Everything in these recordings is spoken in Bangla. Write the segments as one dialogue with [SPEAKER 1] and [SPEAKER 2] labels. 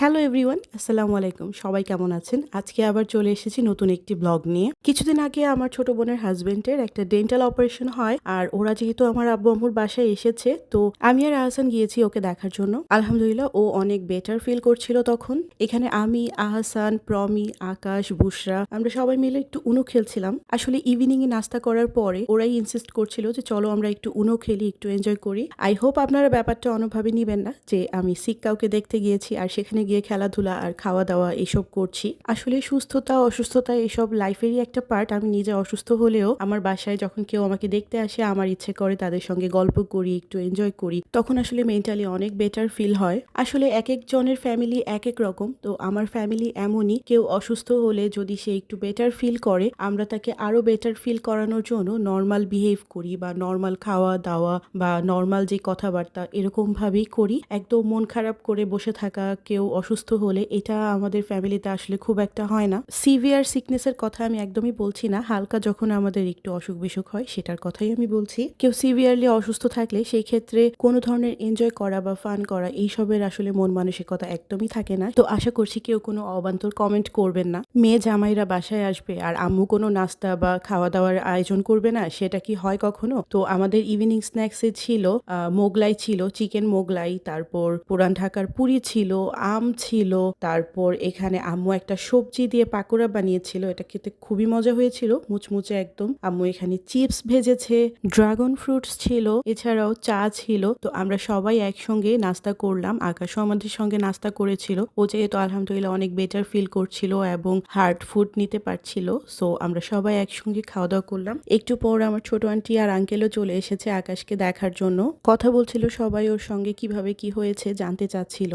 [SPEAKER 1] হ্যালো এভরিওয়ান, আসসালামু আলাইকুম। সবাই কেমন আছেন? আজকে আবার চলে এসেছি নতুন একটি ব্লগ নিয়ে। কিছুদিন আগে আমার ছোট বোনের হাজবেন্ডের একটা ডেন্টাল অপারেশন হয়, আর ওরা যেহেতু আমার আব্বু আম্মুর বাসায় এসেছে, তো আমি আর আহসান গিয়েছি ওকে দেখার জন্য। আলহামদুলিল্লাহ ও অনেক বেটার ফিল করছিল তখন। এখানে আমি, আহসান, প্রমি, আকাশ, বুশরা আমরা সবাই মিলে একটু উনো খেলছিলাম। আসলে ইভিনিং এ নাস্তা করার পরে ওরাই ইনসিস্ট করছিল যে চলো আমরা একটু উনো খেলি, একটু এনজয় করি। আই হোপ আপনারা ব্যাপারটা অন্যভাবে নিবেন না যে আমি সিক কাউকে দেখতে গিয়েছি আর সেখানে গিয়ে খেলাধুলা আর খাওয়া দাওয়া এসব করছি। আসলে সুস্থতা অসুস্থতা এসব লাইফেরই একটা পার্ট। আমি নিজে অসুস্থ হলেও আমার বাসায় যখন কেউ আমাকে দেখতে আসে আমার ইচ্ছে করে তাদের সঙ্গে গল্প করি, একটু এনজয় করি, তখন আসলে মেন্টালি অনেক বেটার ফিল হয়। আসলে এক একজনের ফ্যামিলি এক এক রকম, তো আমার ফ্যামিলি এমনই। কেউ অসুস্থ হলে যদি সে একটু বেটার ফিল করে আমরা তাকে আরো বেটার ফিল করানোর জন্য নর্মাল বিহেভ করি বা নর্মাল খাওয়া দাওয়া বা নর্মাল যে কথাবার্তা এরকম ভাবেই করি। একদম মন খারাপ করে বসে থাকা কেউ অসুস্থ হলে এটা আমাদের ফ্যামিলিতে আসলে খুব একটা হয় না। সিভিয়ার সিকনেসের কথা আমি একদমই বলছি না, হালকা যখন আমাদের একটু অসুখ বিসুখ হয় সেটার কথাই আমি বলছি। কেউ সিভিয়ারলি অসুস্থ থাকলে সেই ক্ষেত্রে কোনো ধরনের এনজয় করা বা ফান করা এইসবের আসলে মন মানসিকতা একদমই থাকে না। তো আশা করছি কেউ কোনো অবান্তর কমেন্ট করবেন না। মেয়ে জামাইরা বাসায় আসবে আর আম্মু কোনো নাস্তা বা খাওয়া দাওয়ার আয়োজন করবে না, সেটা কি হয় কখনো? তো আমাদের ইভিনিং স্ন্যাক্সে ছিল মোগলাই ছিল, চিকেন মোগলাই, তারপর পুরান ঢাকার পুরি ছিল, আম ছিল, তারপর এখানে আম্মু একটা সবজি দিয়ে পাকোড়া বানিয়েছিল, এটা খেতে খুবই মজা হয়েছিল, মুচমুচে একদম। আম্মু এখানে চিপস ভেজেছে, ড্রাগন ফ্রুটস ছিল, এছাড়াও চা ছিল। তো আমরা সবাই একসঙ্গে নাস্তা করলাম। আকাশও আমাদের সঙ্গে নাস্তা করেছিল। ও যেহেতু আলহামদুলিল্লাহ অনেক বেটার ফিল করছিল এবং হার্ড ফুড নিতে পারছিল, সো আমরা সবাই একসঙ্গে খাওয়া দাওয়া করলাম। একটু পর আমার ছোট আন্টি আর আঙ্কেলও চলে এসেছে আকাশকে দেখার জন্য। কথা বলছিল সবাই ওর সঙ্গে, কিভাবে কি হয়েছে জানতে চাচ্ছিল।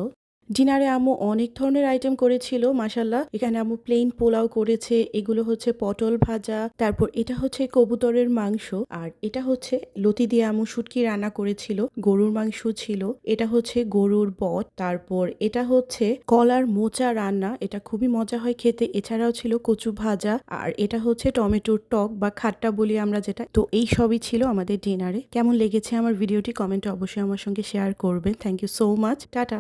[SPEAKER 1] ডিনারে আম্মু অনেক ধরনের আইটেম করেছিল মাশাল্লাহ। এখানে আম্মু প্লেন পোলাও করেছে, এগুলো হচ্ছে পটল ভাজা, তারপর এটা হচ্ছে কবুতরের মাংস, আর এটা হচ্ছে লতি দিয়ে আম্মু শুটকি রান্না করেছিল, গরুর মাংস ছিল, এটা হচ্ছে গরুর বট, তারপর এটা হচ্ছে কলার মোচা রান্না, এটা খুবই মজা হয় খেতে। এছাড়াও ছিল কচু ভাজা, আর এটা হচ্ছে টমেটোর টক বা খাট্টা বলি আমরা যেটা। তো এই সবই ছিল আমাদের ডিনারে। কেমন লেগেছে আমার ভিডিওটি কমেন্টে অবশ্যই আমার সঙ্গে শেয়ার করবেন। Thank you so much. Tata.